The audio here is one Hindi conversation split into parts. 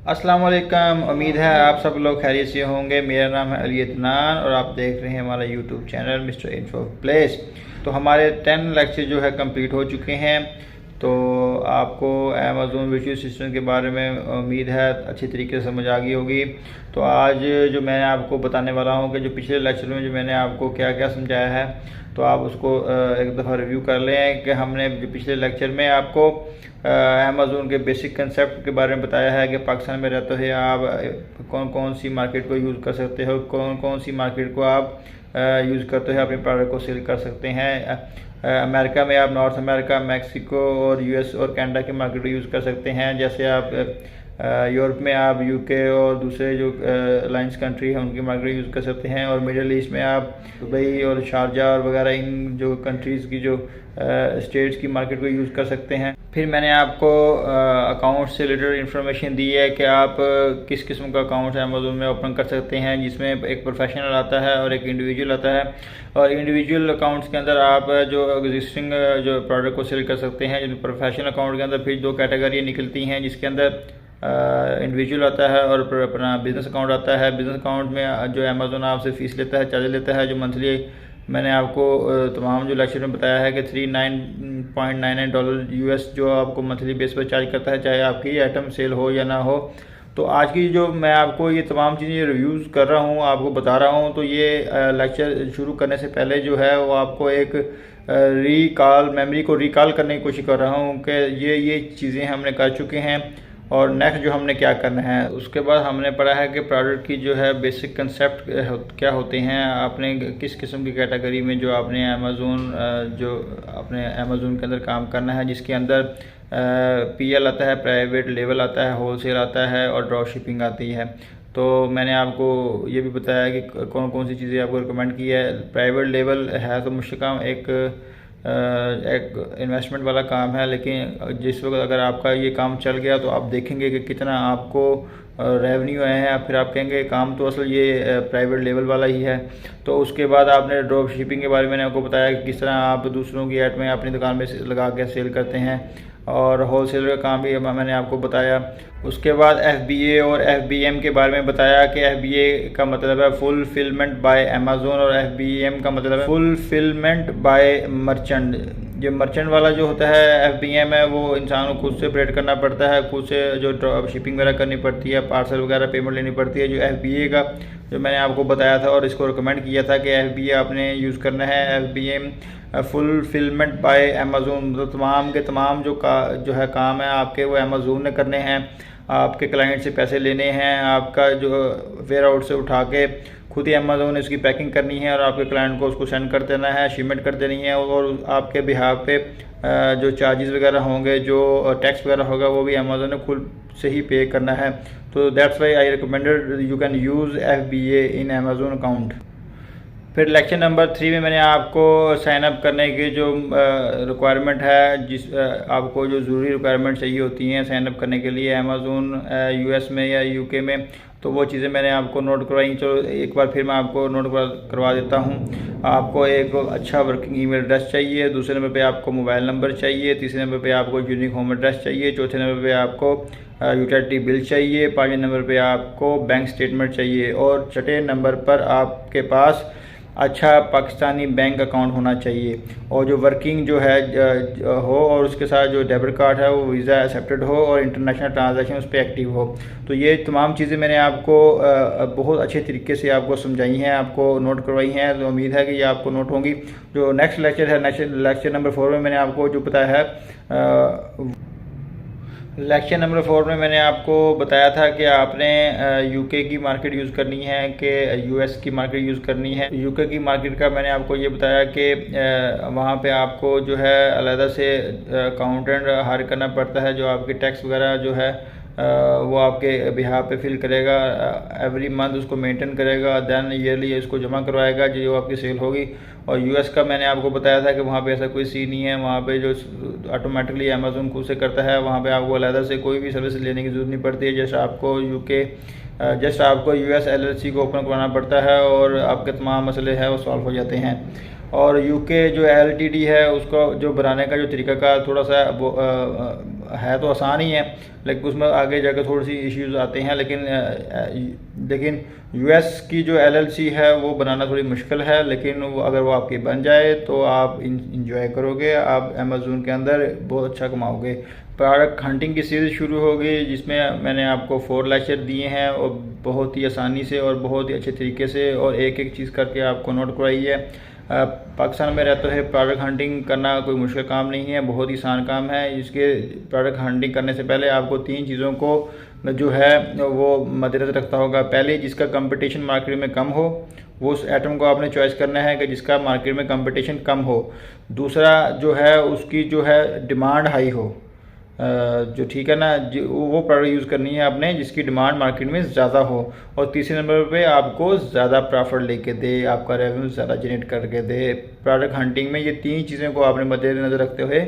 अस्सलाम वालेकुम। उम्मीद है आप सब लोग खैरियत से होंगे। मेरा नाम है अली इत्नान और आप देख रहे हैं हमारा YouTube channel mister info place. तो हमारे 10 लेक्चर जो है कंप्लीट हो चुके हैं। तो आपको अमेज़न विजुअल असिस्टेंट के बारे में उम्मीद है अच्छी तरीके से समझ आ गई होगी। तो आज जो मैं आपको बताने वाला हूँ कि जो पिछले लेक्चर में जो मैंने आपको क्या क्या समझाया है, तो आप उसको एक दफ़ा रिव्यू कर लें कि हमने जो पिछले लेक्चर में आपको अमेज़न के बेसिक कंसेप्ट के बारे में बताया है कि पाकिस्तान में रहते हुए आप कौन कौन सी मार्केट को यूज़ कर सकते हो, कौन कौन सी मार्केट को आप यूज़ करते हुए अपने प्रोडक्ट को सेल कर सकते हैं। अमेरिका में आप नॉर्थ अमेरिका, मैक्सिको और यूएस और कनाडा की मार्केट को यूज़ कर सकते हैं। जैसे आप यूरोप में आप यूके और दूसरे जो अलायंस कंट्री है उनकी मार्केट यूज़ कर सकते हैं। और मिडल ईस्ट में आप दुबई और शारजा और वगैरह इन जो कंट्रीज़ की जो स्टेट्स की मार्केट को यूज़ कर सकते हैं। फिर मैंने आपको अकाउंट से रिलेटेड इन्फॉर्मेशन दी है कि आप किस किस्म का अकाउंट अमेज़न में ओपन कर सकते हैं, जिसमें एक प्रोफेशनल आता है और एक इंडिविजुअल आता है। और इंडिविजुअल अकाउंट्स के अंदर आप जो एग्जिस्टिंग जो प्रोडक्ट को सेल कर सकते हैं। जो प्रोफेशनल अकाउंट के अंदर फिर दो कैटेगरी निकलती हैं, जिसके अंदर इंडिविजुअल आता है और अपना बिज़नेस अकाउंट आता है। बिज़नेस अकाउंट में जो अमेज़न आपसे फ़ीस लेता है, चार्ज लेता है, जो मंथली मैंने आपको तमाम जो लेक्चर में बताया है कि $39.99 यूएस जो आपको मंथली बेस पर चार्ज करता है, चाहे आपकी आइटम सेल हो या ना हो। तो आज की जो मैं आपको ये तमाम चीज़ें रिव्यूज़ कर रहा हूँ, आपको बता रहा हूँ, तो ये लेक्चर शुरू करने से पहले जो है वो आपको एक मेमोरी को रिकॉल करने की कोशिश कर रहा हूँ कि ये चीज़ें हमने कर चुके हैं और नेक्स्ट जो हमने क्या करना है। उसके बाद हमने पढ़ा है कि प्रोडक्ट की जो है बेसिक कंसेप्ट क्या होते हैं, आपने किस किस्म की कैटेगरी में जो आपने अमेज़न के अंदर काम करना है, जिसके अंदर पीएल आता है, प्राइवेट लेवल आता है, होलसेल आता है और ड्रॉप शिपिंग आती है। तो मैंने आपको ये भी बताया कि कौन कौन सी चीज़ें आपको रिकमेंड की है। प्राइवेट लेवल है तो मुश्किल एक इन्वेस्टमेंट वाला काम है, लेकिन जिस वक्त अगर आपका ये काम चल गया तो आप देखेंगे कि कितना आपको रेवेन्यू आया है, फिर आप कहेंगे काम तो असल ये प्राइवेट लेवल वाला ही है। तो उसके बाद आपने ड्रॉप शिपिंग के बारे में मैंने आपको बताया कि किस तरह आप दूसरों की आइटमें अपनी दुकान में लगा के सेल करते हैं, और होलसेल का काम भी मैंने आपको बताया। उसके बाद FBA और FBM के बारे में बताया कि FBA का मतलब है फुलफिलमेंट बाय अमेज़न और FBM का मतलब है फुलफिलमेंट बाय मर्चेंट। जो मर्चेंट वाला जो होता है FBM है, वो इंसान को खुद से ऑपरेट करना पड़ता है, खुद से जो शिपिंग वगैरह करनी पड़ती है, पार्सल वगैरह पेमेंट लेनी पड़ती है। जो FBA का जो मैंने आपको बताया था और इसको रिकमेंड किया था कि FBA आपने यूज़ करना है। FBM फुलफिलमेंट बाय अमेज़न, मतलब तमाम के तमाम जो है काम है आपके वो अमेज़न ने करने हैं। आपके क्लाइंट से पैसे लेने हैं, आपका जो वेयर आउट से उठा के खुद ही अमेज़न ने इसकी पैकिंग करनी है और आपके क्लाइंट को उसको सेंड कर देना है, शिपमेंट कर देनी है। और आपके बिहाफ पे जो चार्जेस वगैरह होंगे, जो टैक्स वगैरह होगा, वो भी अमेज़न ने खुद से ही पे करना है। तो that's why I recommended you can use FBA in Amazon account. फिर लेक्चर नंबर 3 में मैंने आपको साइन अप करने की जो रिक्वायरमेंट है, आपको जो ज़रूरी रिक्वायरमेंट चाहिए होती हैं साइन अप करने के लिए अमेज़न US में या UK में, तो वो चीज़ें मैंने आपको नोट करवाई। चलो एक बार फिर मैं आपको नोट करवा देता हूँ। आपको एक अच्छा वर्किंग ईमेल एड्रेस चाहिए, दूसरे नंबर पे आपको मोबाइल नंबर चाहिए, तीसरे नंबर पे आपको यूनिक होम एड्रेस चाहिए, चौथे नंबर पे आपको यूटिलिटी बिल चाहिए, पाँचवें नंबर पे आपको बैंक स्टेटमेंट चाहिए, और छठे नंबर पर आपके पास अच्छा पाकिस्तानी बैंक अकाउंट होना चाहिए, और जो वर्किंग जो है हो, और उसके साथ जो डेबिट कार्ड है वो वीज़ा एक्सेप्टेड हो और इंटरनेशनल ट्रांजैक्शन उस पर एक्टिव हो। तो ये तमाम चीज़ें मैंने आपको बहुत अच्छे तरीके से आपको समझाई हैं, आपको नोट करवाई हैं। तो उम्मीद है कि ये आपको नोट होंगी। जो नेक्स्ट लेक्चर है, लेक्चर नंबर 4 में मैंने आपको जो बताया है, लेक्चर नंबर 4 में मैंने आपको बताया था कि आपने UK की मार्केट यूज़ करनी है कि US की मार्केट यूज़ करनी है। UK की मार्केट का मैंने आपको ये बताया कि वहाँ पे आपको जो है अलग से अकाउंटेंट हायर करना पड़ता है, जो आपके टैक्स वगैरह जो है वो आपके बिहार पे फिल करेगा, एवरी मंथ उसको मेंटेन करेगा, देन ईयरली इसको जमा करवाएगा जो आपकी सेल होगी। और US का मैंने आपको बताया था कि वहाँ पे ऐसा कोई सीन नहीं है, वहाँ पे जो ऑटोमेटिकली अमेज़न खुद से करता है, वहाँ पे आपको अलग से कोई भी सर्विस लेने की ज़रूरत नहीं पड़ती है। जैसे आपको US LLC को ओपन करवाना पड़ता है और आपके तमाम मसले हैं वो सॉल्व हो जाते हैं। और यूके जो एलटीडी है उसको जो बनाने का जो तरीका का थोड़ा सा वो है तो आसान ही है, लेकिन उसमें आगे जाकर थोड़ी सी इश्यूज आते हैं। लेकिन यूएस की जो एलएलसी है वो बनाना थोड़ी मुश्किल है, लेकिन वो अगर वो आपकी बन जाए तो आप इंजॉय करोगे, आप अमेज़ोन के अंदर बहुत अच्छा कमाओगे। प्रोडक्ट हंटिंग की सीरीज़ शुरू हो गई, जिसमें मैंने आपको 4 लेक्चर दिए हैं और बहुत ही आसानी से और बहुत ही अच्छे तरीके से और एक एक चीज़ करके आपको नोट करवाई है। पाकिस्तान में रहते हुए प्रोडक्ट हंटिंग करना कोई मुश्किल काम नहीं है, बहुत ही आसान काम है। इसके प्रोडक्ट हंटिंग करने से पहले आपको 3 चीज़ों को जो है वो मद्देनज़र रखता होगा। पहले, जिसका कंपटीशन मार्केट में कम हो, वो उस आइटम को आपने चॉइस करना है कि जिसका मार्केट में कंपटीशन कम हो। दूसरा जो है उसकी जो है डिमांड हाई हो, जो ठीक है ना, वो प्रोडक्ट यूज़ करनी है आपने जिसकी डिमांड मार्केट में ज़्यादा हो। और तीसरे नंबर पे आपको ज़्यादा प्रॉफिट लेके दे, आपका रेवेन्यू ज़्यादा जनरेट करके दे। प्रोडक्ट हंटिंग में ये 3 चीज़ें को आपने मद्देनज़र रखते हुए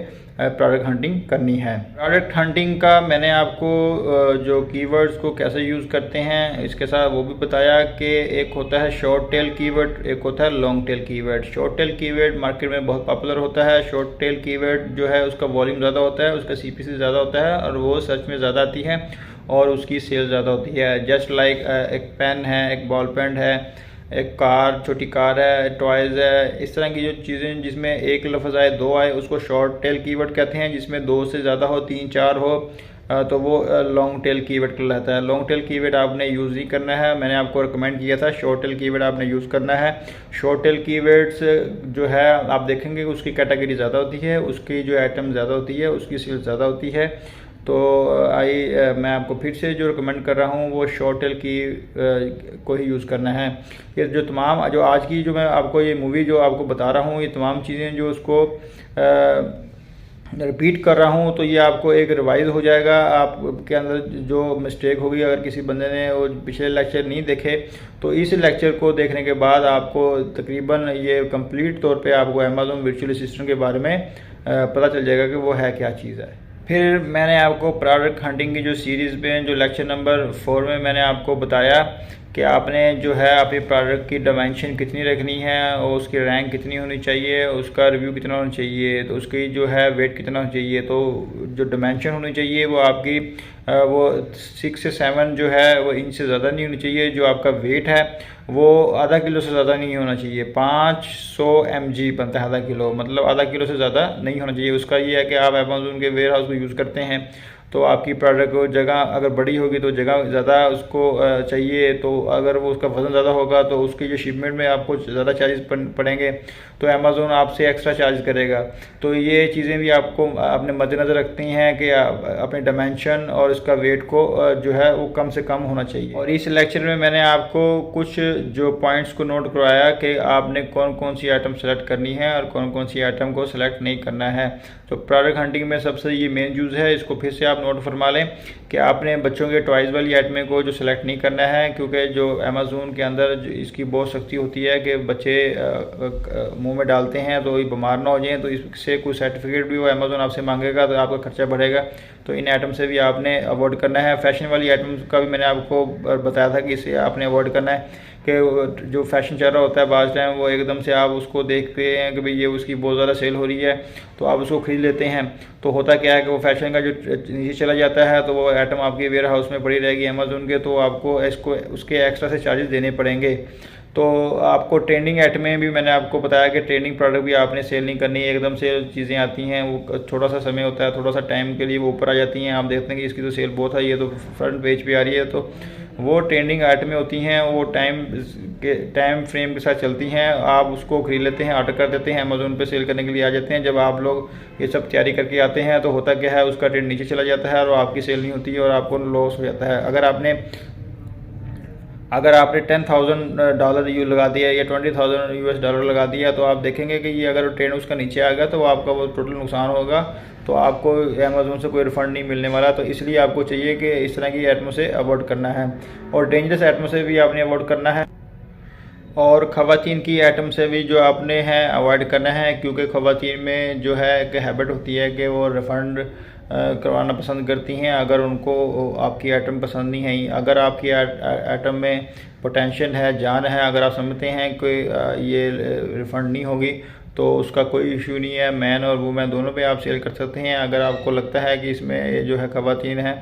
प्रोडक्ट हंटिंग करनी है। प्रोडक्ट हंटिंग का मैंने आपको जो कीवर्ड्स को कैसे यूज़ करते हैं इसके साथ वो भी बताया कि एक होता है शॉर्ट टेल कीवर्ड, एक होता है long tail keyword. Short tail keyword market में बहुत पॉपुलर होता है। शॉर्ट टेल कीवर्ड जो है उसका वॉल्यूम ज़्यादा होता है, उसका सीपीसी ज़्यादा होता है और वो सर्च में ज़्यादा आती है और उसकी सेल ज़्यादा होती है। जस्ट लाइक एक पेन है, एक बॉल पेन है, एक कार, छोटी कार है, टॉयज़ है, इस तरह की जो चीज़ें जिसमें एक लफ्ज़ आए, 2 आए, उसको शॉर्ट टेल कीवर्ड कहते हैं। जिसमें 2 से ज़्यादा हो, 3, 4 हो तो वो लॉन्ग टेल कीवर्ड कहलाता है। लॉन्ग टेल कीवर्ड आपने यूज़ नहीं करना है, मैंने आपको रिकमेंड किया था शॉर्ट टेल कीवर्ड आपने यूज़ करना है। शॉर्ट टेल कीवर्ड्स जो है आप देखेंगे उसकी कैटेगरी ज़्यादा होती है, उसकी जो आइटम ज़्यादा होती है, उसकी सेल ज़्यादा होती है। तो मैं आपको फिर से जो रिकमेंड कर रहा हूँ वो शॉर्ट टेल की को ही यूज़ करना है। ये जो तमाम जो आज की जो मैं आपको ये मूवी जो आपको बता रहा हूँ, ये तमाम चीज़ें जो उसको रिपीट कर रहा हूँ तो ये आपको एक रिवाइज हो जाएगा। आपके अंदर जो मिस्टेक होगी, अगर किसी बंदे ने वो पिछले लेक्चर नहीं देखे तो इस लेक्चर को देखने के बाद आपको तकरीबन ये कंप्लीट तौर पे आपको अमेज़न वर्चुअल असिस्टेंट के बारे में पता चल जाएगा कि वो है क्या चीज़ है। फिर मैंने आपको प्रोडक्ट हंटिंग की जो सीरीज़ में जो लेक्चर नंबर 4 में मैंने आपको बताया कि आपने जो है अपने प्रोडक्ट की डायमेंशन कितनी रखनी है और उसकी रैंक कितनी होनी चाहिए, उसका रिव्यू कितना होना चाहिए, तो उसकी जो है वेट कितना होना चाहिए। तो जो डायमेंशन होनी चाहिए वो आपकी वो 6 से 7 जो है वो इंच से ज़्यादा नहीं होनी चाहिए। जो आपका वेट है वो आधा किलो से ज़्यादा नहीं होना चाहिए। 500 mg बनता है आधा किलो, मतलब आधा किलो से ज़्यादा नहीं होना चाहिए। उसका ये है कि आप अमेज़न के वेयर हाउस को यूज़ करते हैं तो आपकी प्रोडक्ट को जगह अगर बड़ी होगी तो जगह ज़्यादा उसको चाहिए, तो अगर वो उसका वज़न ज़्यादा होगा तो उसकी जो शिपमेंट में आपको ज़्यादा चार्जेस पड़ेंगे, तो अमेज़न आपसे एक्स्ट्रा चार्ज करेगा। तो ये चीज़ें भी आपको अपने मद्देनज़र रखती हैं कि अपने डायमेंशन और इसका वेट को जो है वो कम से कम होना चाहिए। और इस लेक्चर में मैंने आपको कुछ जो पॉइंट्स को नोट करवाया कि आपने कौन कौन सी आइटम सेलेक्ट करनी है और कौन कौन सी आइटम को सेलेक्ट नहीं करना है। तो प्रोडक्ट हंटिंग में सबसे ये मेन यूज़ है, इसको फिर से आप नोट फरमा लें कि आपने बच्चों के टॉयज़ वाली आइटमें को जो सेलेक्ट नहीं करना है, क्योंकि जो अमेज़न के अंदर इसकी बहुत सख्ती होती है कि बच्चे मुंह में डालते हैं तो ये बीमार ना हो जाएं। तो इससे कोई सर्टिफिकेट भी वो अमेज़न आपसे मांगेगा तो आपका खर्चा बढ़ेगा। तो इन आइटम से भी आपने अवॉइड करना है। फैशन वाली आइटम का भी मैंने आपको बताया था कि इसे आपने अवॉइड करना है कि जो फैशन चल रहा होता है बाज़ टाइम वो एकदम से आप उसको देखते हैं कि भाई ये उसकी बहुत ज़्यादा सेल हो रही है तो आप उसको खरीद लेते हैं। तो होता क्या है कि वो फैशन का जो नीचे चला जाता है तो वो आइटम आपके वेयर हाउस में पड़ी रहेगी अमेज़न के, तो आपको इसको उसके एक्स्ट्रा से चार्जेस देने पड़ेंगे। तो आपको ट्रेंडिंग आइटमें भी मैंने आपको बताया कि ट्रेंडिंग प्रोडक्ट भी आपने सेल नहीं करनी है। एकदम से चीज़ें आती हैं, वो थोड़ा सा समय होता है, थोड़ा सा टाइम के लिए वो ऊपर आ जाती हैं। आप देखते हैं कि इसकी तो सेल बहुत है, ये तो फ्रंट पेज पे आ रही है। तो वो ट्रेंडिंग आइटमें होती हैं, वो टाइम फ्रेम के साथ चलती हैं। आप उसको खरीद लेते हैं, ऑर्डर कर देते हैं, अमेज़न पे सेल करने के लिए आ जाते हैं। जब आप लोग ये सब तैयारी करके आते हैं तो होता क्या है, उसका ट्रेंड नीचे चला जाता है और आपकी सेल नहीं होती है और आपको लॉस हो जाता है। अगर आपने $10,000 यू लगा दिया या $20,000 लगा दिया तो आप देखेंगे कि ये अगर ट्रेंड उसका नीचे आ गया तो आपका वो टोटल नुकसान होगा, तो आपको अमेज़न से कोई रिफंड नहीं मिलने वाला। तो इसलिए आपको चाहिए कि इस तरह की आइटमों से अवॉइड करना है और डेंजरस आइटमों से भी आपने अवॉइड करना है और ख़वातीन की आइटम से भी जो आपने है अवॉइड करना है, क्योंकि ख़वातीन में जो है एक हैबिट होती है कि वो रिफ़ंड करवाना पसंद करती हैं अगर उनको आपकी आइटम पसंद नहीं है। अगर आपकी आइटम में पोटेंशियल है, जान है, अगर आप समझते हैं कि ये रिफ़ंड नहीं होगी तो उसका कोई इशू नहीं है। मैन और वुमेन दोनों पे आप सेल कर सकते हैं। अगर आपको लगता है कि इसमें ये जो है ख़वातीन हैं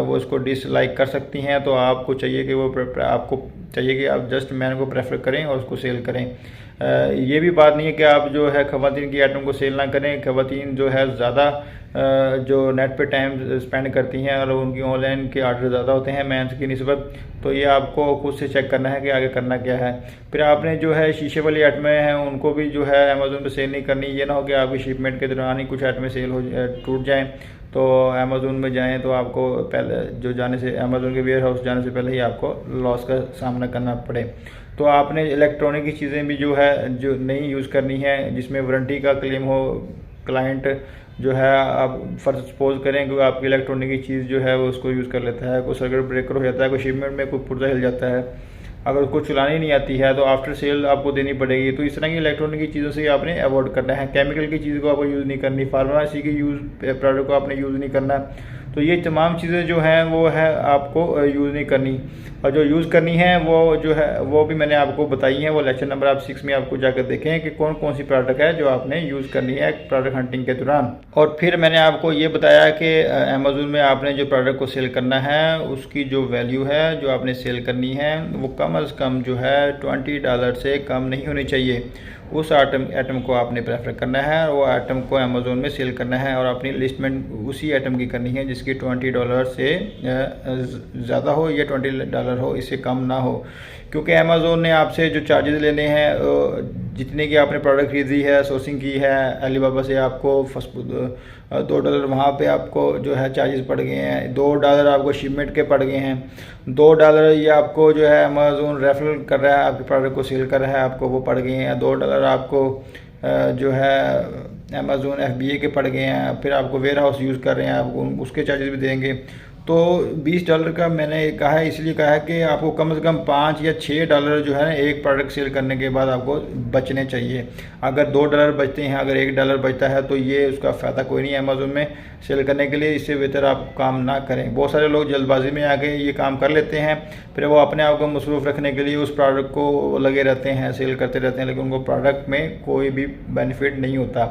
वो इसको डिसलाइक कर सकती हैं तो आपको चाहिए कि आप जस्ट मैन को प्रेफर करें और उसको सेल करें। ये भी बात नहीं है कि आप जो है ख़वातीन की आइटम को सेल ना करें। ख़वातीन जो है ज़्यादा जो नेट पे टाइम स्पेंड करती हैं और उनकी ऑनलाइन के आर्डर ज़्यादा होते हैं मेंस की निस्बत, तो ये आपको खुद से चेक करना है कि आगे करना क्या है। फिर आपने जो है शीशे वाली आइटमें हैं उनको भी जो है अमेज़ोन पे सेल नहीं करनी। ये ना हो कि आपकी शिपमेंट के दौरान ही कुछ आइटमें सेल हो टूट जाएँ तो अमेज़ोन में जाएँ तो आपको पहले जो जाने से अमेज़ोन के वेयर हाउस जाने से पहले ही आपको लॉस का सामना करना पड़े। तो आपने इलेक्ट्रॉनिक की चीज़ें भी जो है जो नहीं यूज़ करनी है, जिसमें वारंटी का क्लेम हो। क्लाइंट जो है आप फर्स्ट सपोज करें कि आपकी इलेक्ट्रॉनिक की चीज़ जो है वो उसको यूज़ कर लेता है, कोई सर्किट ब्रेकर हो जाता है, कोई शिपमेंट में कोई पुर्जा हिल जाता है, अगर उसको चलानी नहीं आती है तो आफ्टर सेल आपको देनी पड़ेगी। तो इस तरह की इलेक्ट्रॉनिक की चीज़ों से आपने अवॉइड करना है। केमिकल की चीज़ को आपको यूज़ नहीं करनी, फार्मेसी की प्रोडक्ट को आपने यूज़ नहीं करना। तो ये तमाम चीज़ें जो हैं वो है आपको यूज़ नहीं करनी, और जो यूज़ करनी है वो जो है वो भी मैंने आपको बताई है। वो लेक्चर नंबर आप 6 में आपको जाकर देखें कि कौन कौन सी प्रोडक्ट है जो आपने यूज़ करनी है प्रोडक्ट हंटिंग के दौरान। और फिर मैंने आपको ये बताया कि अमेज़ोन में आपने जो प्रोडक्ट को सेल करना है उसकी जो वैल्यू है जो आपने सेल करनी है वो कम अज़ कम जो है $20 से कम नहीं होनी चाहिए। उस आइटम को आपने प्रेफर करना है और वो आइटम को अमेज़ोन में सेल करना है और अपनी लिस्टमेंट उसी आइटम की करनी है जिसकी $20 से ज़्यादा हो या $20 हो, इससे कम ना हो। क्योंकि अमेज़ोन ने आपसे जो चार्जेस लेने हैं, जितने की आपने प्रोडक्ट खरीदी है, सोर्सिंग की है अलीबाबा से, आपको $2 वहाँ पे आपको जो है चार्जेस पड़ गए हैं, $2 आपको शिपमेंट के पड़ गए हैं, $2 ये आपको जो है अमेज़ोन रेफरल कर रहा है, आपके प्रोडक्ट को सेल कर रहा है, आपको वो पड़ गए हैं। $2 आपको जो है अमेज़ोन FBA के पड़ गए हैं। फिर आपको वेयर हाउस यूज़ कर रहे हैं, आपको उसके चार्जेस भी देंगे। तो $20 का मैंने कहा है, इसलिए कहा है कि आपको कम से कम $5 या $6 जो है एक प्रोडक्ट सेल करने के बाद आपको बचने चाहिए। अगर $2 बचते हैं, अगर $1 बचता है तो ये उसका फ़ायदा कोई नहीं है अमेज़ोन में सेल करने के लिए। इससे बेहतर आप काम ना करें। बहुत सारे लोग जल्दबाजी में आके ये काम कर लेते हैं, फिर वो अपने आप को मसरूफ़ रखने के लिए उस प्रोडक्ट को लगे रहते हैं, सेल करते रहते हैं, लेकिन उनको प्रोडक्ट में कोई भी बेनिफिट नहीं होता।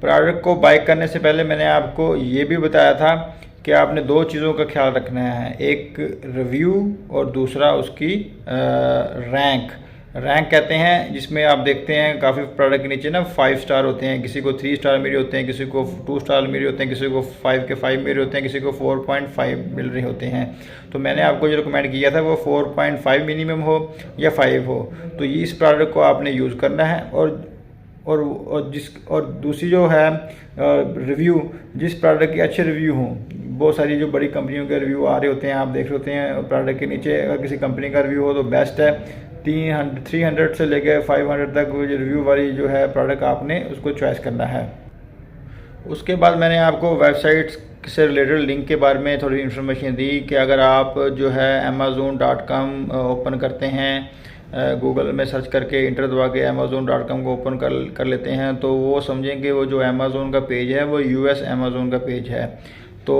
प्रोडक्ट को बाय करने से पहले मैंने आपको ये भी बताया था कि आपने 2 चीज़ों का ख्याल रखना है, एक रिव्यू और दूसरा उसकी रैंक कहते हैं, जिसमें आप देखते हैं काफ़ी प्रोडक्ट के नीचे ना 5 स्टार होते हैं, किसी को 3 स्टार मिले होते हैं, किसी को 2 स्टार मिले होते हैं, किसी को 5 के 5 मिले होते हैं, किसी को 4.5 मिल रहे होते हैं। तो मैंने आपको जो रिकमेंड किया था वो 4.5 मिनिमम हो या 5 हो। तो ये इस प्रोडक्ट को आपने यूज़ करना है। और दूसरी जो है रिव्यू, जिस प्रोडक्ट के अच्छे रिव्यू हों, बहुत सारी जो बड़ी कंपनियों के रिव्यू आ रहे होते हैं, आप देख रहे होते हैं प्रोडक्ट के नीचे, अगर किसी कंपनी का रिव्यू हो तो बेस्ट है। 300 से लेकर 500 तक जो रिव्यू वाली जो है प्रोडक्ट आपने उसको चॉइस करना है। उसके बाद मैंने आपको वेबसाइट्स से रिलेटेड लिंक के बारे में थोड़ी इन्फॉर्मेशन दी कि अगर आप जो है amazon.com ओपन करते हैं, गूगल में सर्च करके इंटर दबा के amazon.com को ओपन कर लेते हैं तो वो समझेंगे वो जो अमेज़ोन का पेज है वो US अमेज़ोन का पेज है। तो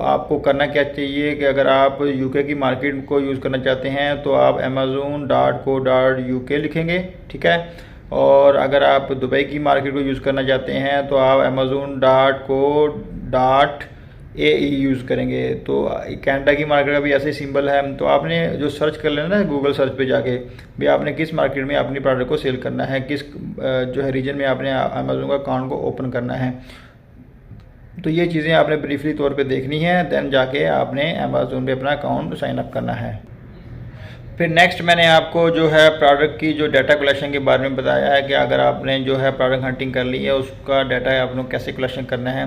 आपको करना क्या चाहिए कि अगर आप UK की मार्केट को यूज़ करना चाहते हैं तो आप amazon.co.uk लिखेंगे, ठीक है। और अगर आप दुबई की मार्केट को यूज़ करना चाहते हैं तो आप amazon.co.ae यूज़ करेंगे। तो कनाडा की मार्केट का भी ऐसे सिंबल है। तो आपने जो सर्च कर लेना ना गूगल सर्च पे जाके भी आपने किस मार्केट में अपनी प्रोडक्ट को सेल करना है, किस जो है रीजन में आपने अमेज़ोन का अकाउंट को ओपन करना है। तो ये चीज़ें आपने ब्रीफली तौर पे देखनी है, देन जाके आपने अमेज़ोन पे अपना अकाउंट साइन अप करना है। फिर नेक्स्ट मैंने आपको जो है प्रोडक्ट की जो डाटा कलेक्शन के बारे में बताया है कि अगर आपने जो है प्रोडक्ट हंटिंग कर ली है उसका डाटा आप लोग कैसे कलेक्शन करना है।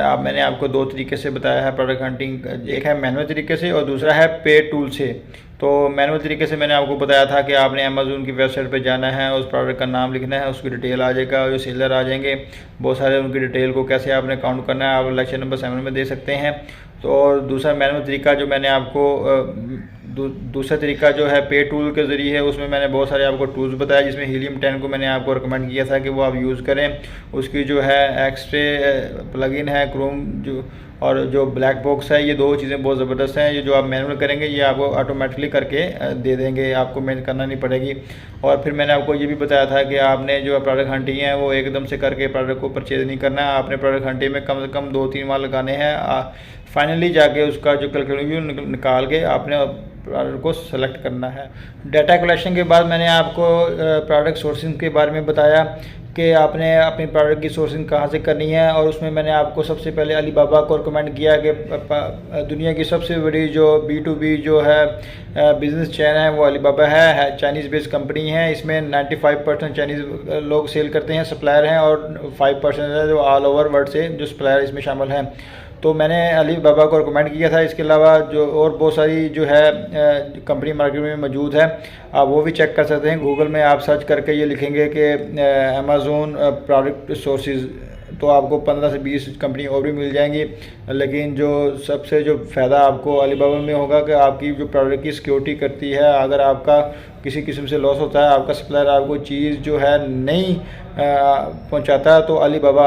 अब मैंने आपको 2 तरीके से बताया है प्रोडक्ट हंटिंग, एक है मैनुअल तरीके से और दूसरा है पे टूल से। तो मैनुअल तरीके से मैंने आपको बताया था कि आपने अमेज़ोन की वेबसाइट पे जाना है, उस प्रोडक्ट का नाम लिखना है, उसकी डिटेल आ जाएगा, जो सेलर आ जाएंगे बहुत सारे, उनकी डिटेल को कैसे आपने काउंट करना है आप लेक्चर नंबर 7 में दे सकते हैं। तो और दूसरा मैनुअल तरीका जो मैंने आपको दूसरा तरीका जो है पे टूल के ज़रिए है, उसमें मैंने बहुत सारे आपको टूल्स बताया, जिसमें हीलियम 10 को मैंने आपको रिकमेंड किया था कि वो आप यूज़ करें। उसकी जो है एक्सरे प्लगइन है क्रोम जो, और जो ब्लैक बॉक्स है, ये दो चीज़ें बहुत ज़बरदस्त हैं। ये जो आप मैनुअल करेंगे ये आपको ऑटोमेटिकली करके दे देंगे, आपको मेहनत करना नहीं पड़ेगी। और फिर मैंने आपको ये भी बताया था कि आपने जो प्रोडक्ट हंटिंग है वो एकदम से करके प्रोडक्ट को परचेज नहीं करना है। आपने प्रोडक्ट हंटिंग में कम से कम 2-3 बार लगाने हैं, फाइनली जाके उसका जो कैलकुलेशन निकाल के आपने प्रोडक्ट को सेलेक्ट करना है। डाटा कलेक्शन के बाद मैंने आपको प्रोडक्ट सोर्सिंग के बारे में बताया कि आपने अपनी प्रोडक्ट की सोर्सिंग कहाँ से करनी है। और उसमें मैंने आपको सबसे पहले अलीबाबा को रिकमेंड किया कि दुनिया की सबसे बड़ी जो B2B जो है बिज़नेस चैन है वो अलीबाबा है। चाइनीज़ बेस्ड कंपनी है। इसमें 95% चाइनीज़ लोग सेल करते हैं, सप्लायर हैं, और 5% है जो ऑल ओवर वर्ल्ड से जो सप्लायर इसमें शामिल हैं। तो मैंने अलीबाबा को रिकमेंड किया था। इसके अलावा जो और बहुत सारी जो है कंपनी मार्केट में मौजूद है, आप वो भी चेक कर सकते हैं। गूगल में आप सर्च करके ये लिखेंगे कि अमेज़ॉन प्रोडक्ट सोर्सेज, तो आपको 15 से 20 कंपनी और भी मिल जाएंगी। लेकिन जो सबसे जो फ़ायदा आपको अलीबाबा में होगा कि आपकी जो प्रोडक्ट की सिक्योरिटी करती है। अगर आपका किसी किस्म से लॉस होता है, आपका सप्लायर आपको चीज़ जो है नहीं पहुंचाता है, तो अलीबाबा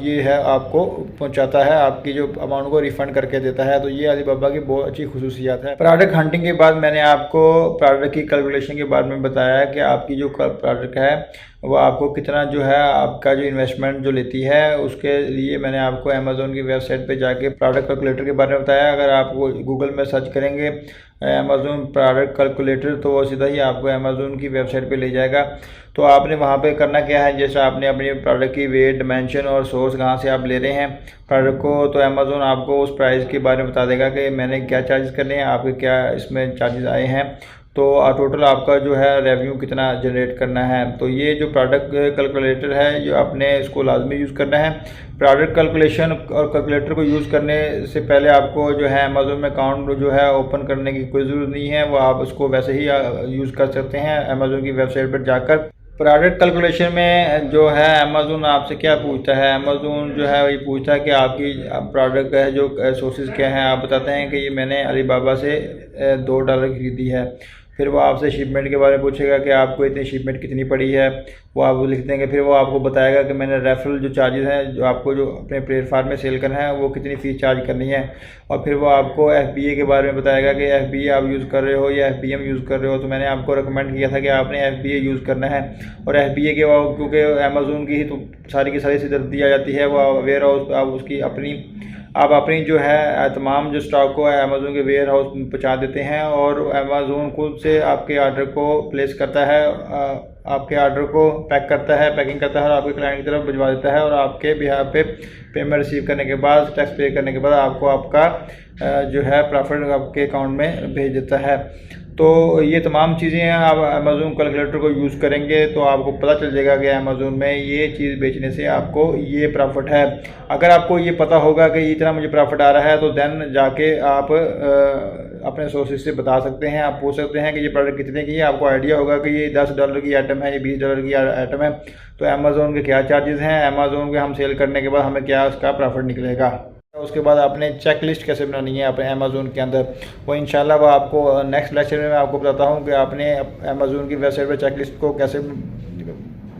ये है आपको पहुंचाता है, आपकी जो अमाउंट को रिफ़ंड करके देता है। तो ये अलीबाबा की बहुत अच्छी खुसूसियात है। प्रोडक्ट हंटिंग के बाद मैंने आपको प्रोडक्ट की कैलकुलेशन के बारे में बताया कि आपकी जो प्रोडक्ट है वो आपको कितना जो है आपका जो इन्वेस्टमेंट जो लेती है। उसके लिए मैंने आपको अमेज़ॉन की वेबसाइट पे जाके प्रोडक्ट कैलकुलेटर के बारे में बताया। अगर आप वो गूगल में सर्च करेंगे अमेज़ॉन प्रोडक्ट कैलकुलेटर, तो वो सीधा ही आपको अमेज़ॉन की वेबसाइट पे ले जाएगा। तो आपने वहाँ पे करना क्या है, जैसे आपने अपनी प्रोडक्ट की वेट, डायमेंशन और सोर्स कहाँ से आप ले रहे हैं प्रोडक्ट को, तो अमेज़ॉन आपको उस प्राइस के बारे में बता देगा कि मैंने क्या चार्जेस करने हैं, आपके क्या इसमें चार्जेस आए हैं, तो टोटल आपका जो है रेवेन्यू कितना जनरेट करना है। तो ये जो प्रोडक्ट कैलकुलेटर है जो आपने इसको लाजमी यूज़ करना है। प्रोडक्ट कैलकुलेशन और कैलकुलेटर को यूज़ करने से पहले आपको जो है अमेज़ॉन में अकाउंट जो है ओपन करने की कोई ज़रूरत नहीं है, वो आप उसको वैसे ही यूज़ कर सकते हैं अमेज़ॉन की वेबसाइट पर जाकर। प्रोडक्ट कैलकुलेशन में जो है अमेज़ॉन आपसे क्या पूछता है, अमेज़ॉन जो है वही पूछता है कि आपकी प्रोडक्ट है जो सोर्सेज क्या हैं। आप बताते हैं कि ये मैंने अलीबाबा से $2 खरीदी है। फिर वो आपसे शिपमेंट के बारे में पूछेगा कि आपको इतनी शिपमेंट कितनी पड़ी है, वो आप लिख देंगे। फिर वो आपको बताएगा कि मैंने रेफरल जो चार्जेस हैं जो आपको जो अपने प्लेटफार्म में सेल करना है वो कितनी फ़ीस चार्ज करनी है। और फिर वो आपको FBA के बारे में बताएगा कि FBA आप यूज़ कर रहे हो या FBM यूज़ कर रहे हो। तो मैंने आपको रिकमेंड किया था कि आपने FBA यूज़ करना है। और FBA के बाद क्योंकि अमेज़ॉन की ही तो सारी की सारी सिरदर्दी आ जाती है, वो वेयर हाउस आप उसकी आप अपनी जो है तमाम जो स्टॉक को अमेज़ॉन के वेयर हाउस में पहुँचा देते हैं, और अमेज़ॉन खुद से आपके आर्डर को प्लेस करता है, आपके आर्डर को पैक करता है, पैकिंग करता है और आपके क्लाइंट की तरफ भिजवा देता है। और आपके बिहार पे पेमेंट रिसीव करने के बाद, टैक्स पे करने के बाद आपको आपका जो है प्रॉफिट आपके अकाउंट में भेज देता है। तो ये तमाम चीज़ें आप अमेज़ॉन कैलकुलेटर को यूज़ करेंगे तो आपको पता चल जाएगा कि अमेज़ॉन में ये चीज़ बेचने से आपको ये प्रॉफिट है। अगर आपको ये पता होगा कि इतना मुझे प्रॉफिट आ रहा है, तो देन जाके आप अपने सोर्सेज से बता सकते हैं। आप पूछ सकते हैं कि ये प्रोडक्ट कितने की है। आपको आइडिया होगा कि ये $10 की आइटम है, ये $20 की आइटम है, तो अमेज़ॉन के क्या चार्जेस हैं, अमेज़ॉन के हम सेल करने के बाद हमें क्या उसका प्रॉफिट निकलेगा। उसके बाद आपने चेक लिस्ट कैसे बनानी है अपने अमेज़ॉन के अंदर, वो इंशाल्लाह वो आपको नेक्स्ट लेक्चर में मैं आपको बताता हूँ कि आपने अमेज़ॉन की वेबसाइट पर चेक लिस्ट को कैसे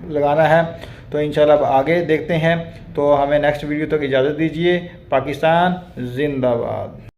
लगाना है। तो इंशाल्लाह अब आगे देखते हैं। तो हमें नेक्स्ट वीडियो तक इजाज़त दीजिए। पाकिस्तान जिंदाबाद।